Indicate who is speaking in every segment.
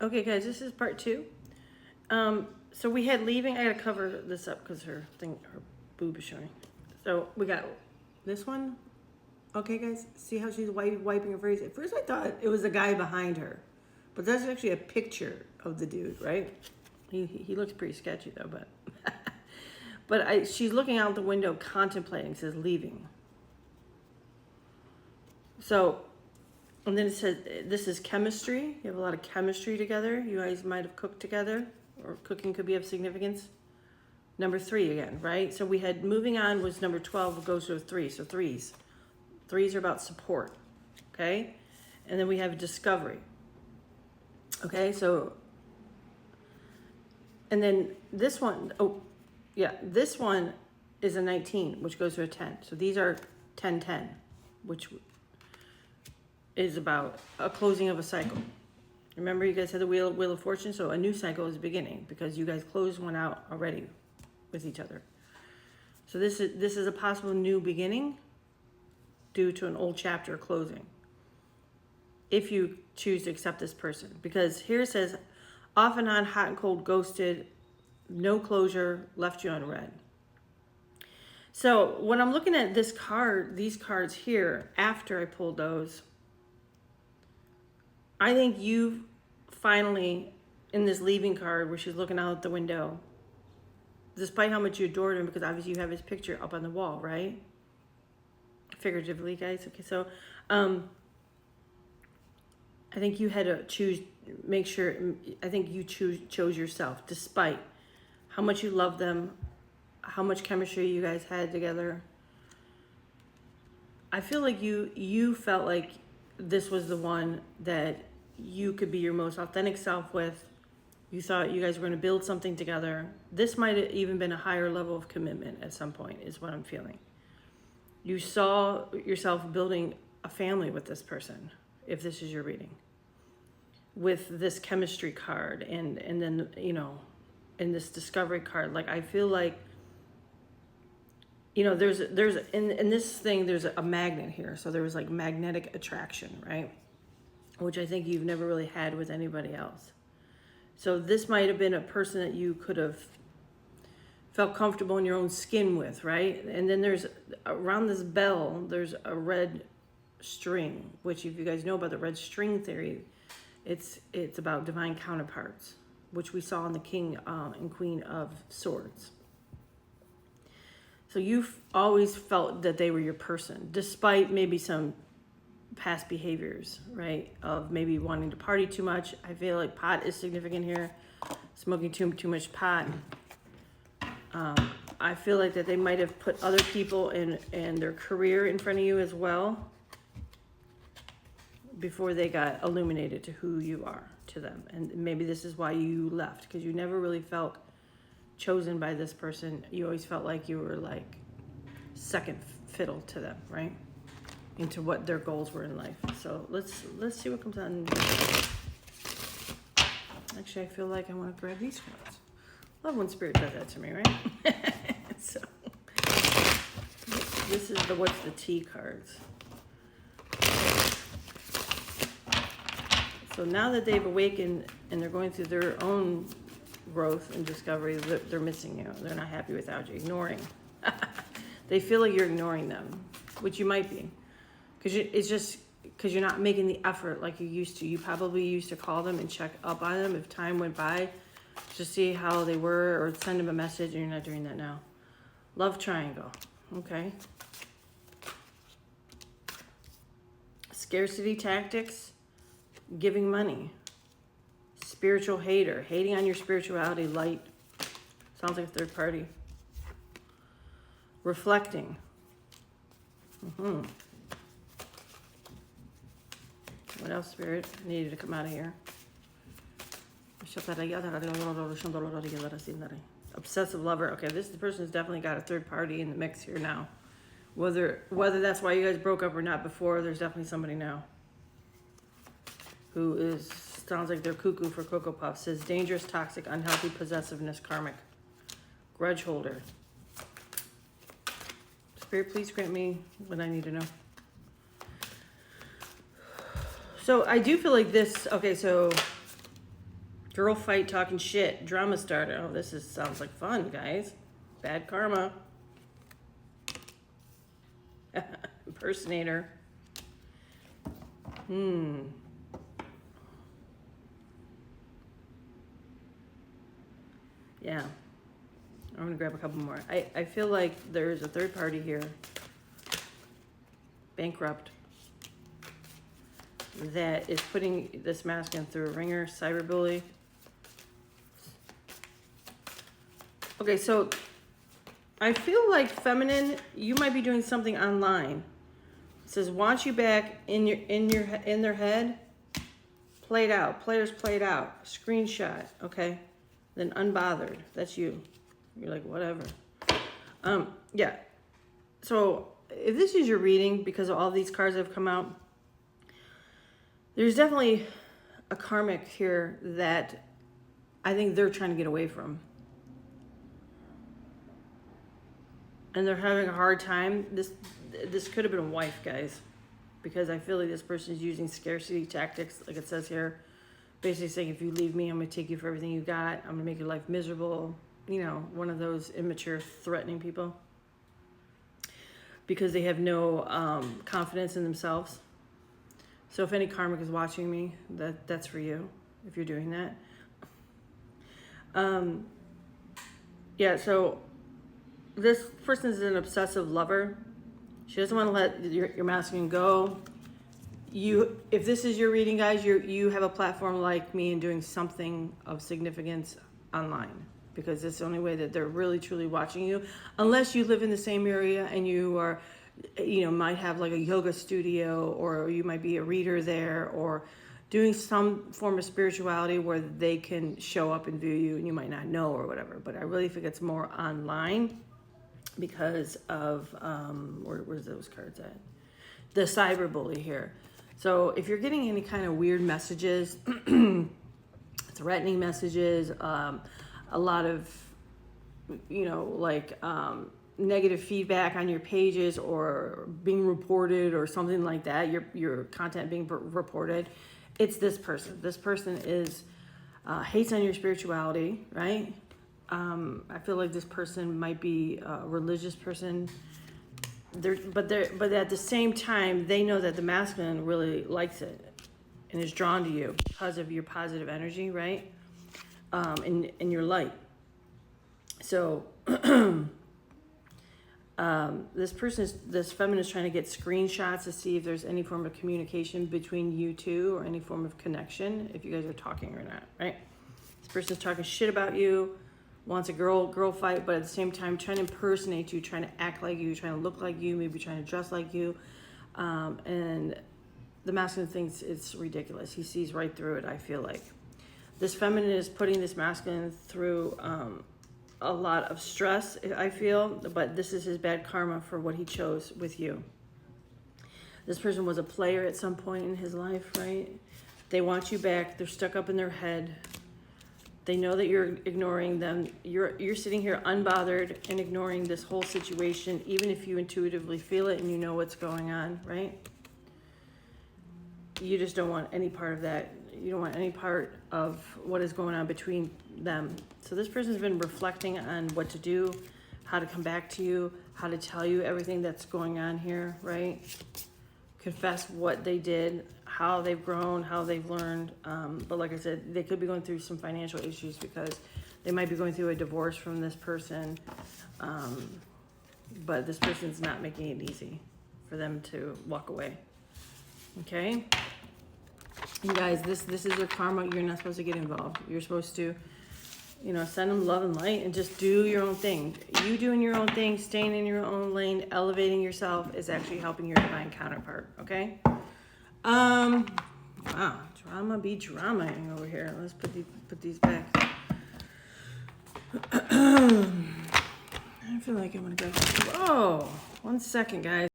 Speaker 1: Okay, guys, this is part 2. So we had leaving. I gotta cover this up because her boob is showing. So we got this one. Okay, guys, see how she's wiping her face? At first I thought it was the guy behind her, but that's actually a picture of the dude, right? He looks pretty sketchy though, but she's looking out the window contemplating, says leaving. So, and then it says this is chemistry. You have a lot of chemistry together. You guys might have cooked together, or cooking could be of significance. Number 3 again, right? So we had moving on was number 12, goes to a 3. So threes are about support, okay? And then we have discovery. Okay, so, and then this one, this one is a 19, which goes to a 10. So these are 10-10, which is about a closing of a cycle. Remember, you guys had the Wheel of Fortune, so a new cycle is beginning because you guys closed one out already with each other. So this is a possible new beginning due to an old chapter closing, if you choose to accept this person. Because here it says, off and on, hot and cold, ghosted, no closure, left you unread. So when I'm looking at this card, these cards here, after I pulled those, I think you finally, in this leaving card where she's looking out the window, despite how much you adored him, because obviously you have his picture up on the wall, right? Figuratively, guys. Okay, so I think you had to choose, make sure, I think you chose yourself, despite how much you love them, how much chemistry you guys had together. I feel like you felt like this was the one that you could be your most authentic self with. You thought you guys were going to build something together. This might have even been a higher level of commitment at some point, is what I'm feeling. You saw yourself building a family with this person, if this is your reading, with this chemistry card and then, you know, in this discovery card. Like, I feel like, you know, there's in this thing, there's a magnet here. So there was like magnetic attraction, right? Which I think you've never really had with anybody else. So this might have been a person that you could have felt comfortable in your own skin with, right? And then there's, around this bell, there's a red string, which if you guys know about the red string theory, it's about divine counterparts, which we saw in the King and Queen of Swords. So you've always felt that they were your person, despite maybe some past behaviors, right? Of maybe wanting to party too much. I feel like pot is significant here. Smoking too much pot. I feel like that they might have put other people and their career in front of you as well before they got illuminated to who you are to them. And maybe this is why you left, because you never really felt chosen by this person. You always felt like you were like second fiddle to them, right? Into what their goals were in life. So let's see what comes on. Actually, I feel like I want to grab these cards. Love when Spirit does that to me, right? So this is the what's the tea cards. So now that they've awakened and they're going through their own growth and discovery, they're missing you. They're not happy without you. Ignoring. They feel like you're ignoring them, which you might be. Because it's just because you're not making the effort like you used to. You probably used to call them and check up on them if time went by to see how they were, or send them a message, and you're not doing that now. Love triangle. Okay. Scarcity tactics. Giving money. Spiritual hater. Hating on your spirituality. Light. Sounds like a third party. Reflecting. What else, Spirit? Needed to come out of here. Obsessive lover. Okay, this person's definitely got a third party in the mix here now. Whether that's why you guys broke up or not before, there's definitely somebody now who sounds like they're cuckoo for Cocoa Puffs. Says dangerous, toxic, unhealthy, possessiveness, karmic, grudge holder. Spirit, please grant me what I need to know. So I do feel like this, okay, so Girl fight talking shit. Drama starter. Oh, sounds like fun, guys. Bad karma. Impersonator. Yeah. I'm gonna grab a couple more. I feel like there's a third party here. Bankrupt. That is putting this masculine through a ringer. Cyberbully. Okay, so I feel like feminine, you might be doing something online. It says wants you back in their head. Played out. Players played out. Screenshot. Okay. Then unbothered. That's you. You're like, whatever. Yeah. So if this is your reading, because of all these cards that have come out, there's definitely a karmic here that I think they're trying to get away from. And they're having a hard time. This could have been a wife, guys, because I feel like this person is using scarcity tactics, like it says here. Basically saying, if you leave me, I'm going to take you for everything you got. I'm going to make your life miserable. You know, one of those immature, threatening people. Because they have no confidence in themselves. So if any karmic is watching me, that's for you, if you're doing that. Yeah, so this person is an obsessive lover. She doesn't want to let your masculine go. If this is your reading, guys, you have a platform like me and doing something of significance online, because it's the only way that they're really truly watching you, unless you live in the same area and you are, might have like a yoga studio, or you might be a reader there, or doing some form of spirituality where they can show up and view you and you might not know or whatever. But I really think it's more online because of where's those cards at? The cyberbully here. So if you're getting any kind of weird messages, threatening messages, a lot of, negative feedback on your pages, or being reported or something like that, your content being reported, it's this person. This person is hates on your spirituality, right? I feel like this person might be a religious person. But at the same time, they know that the masculine really likes it and is drawn to you because of your positive energy, right? And your light. So this feminine is trying to get screenshots to see if there's any form of communication between you two, or any form of connection, if you guys are talking or not, right? This person's talking shit about you, wants a girl fight, but at the same time trying to impersonate you, trying to act like you, trying to look like you, maybe trying to dress like you. And the masculine thinks it's ridiculous. He sees right through it, I feel like. This feminine is putting this masculine through a lot of stress, I feel, but this is his bad karma for what he chose with you. This person was a player at some point in his life, right? They want you back. They're stuck up in their head. They know that you're ignoring them. You're sitting here unbothered and ignoring this whole situation, even if you intuitively feel it and you know what's going on, right? You just don't want any part of that. You don't want any part of what is going on between them. So this person's been reflecting on what to do, how to come back to you, how to tell you everything that's going on here, right? Confess what they did, how they've grown, how they've learned. But like I said, they could be going through some financial issues because they might be going through a divorce from this person. But this person's not making it easy for them to walk away. Okay? You guys, this is your karma. You're not supposed to get involved. You're supposed to, send them love and light and just do your own thing. You doing your own thing, staying in your own lane, elevating yourself is actually helping your divine counterpart, okay? Wow, drama be dramaing over here. Let's put these back. I feel like I'm gonna go. Whoa, 1 second, guys.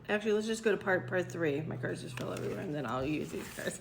Speaker 1: Actually, let's just go to part 3. My cards just fell everywhere, and then I'll use these cards.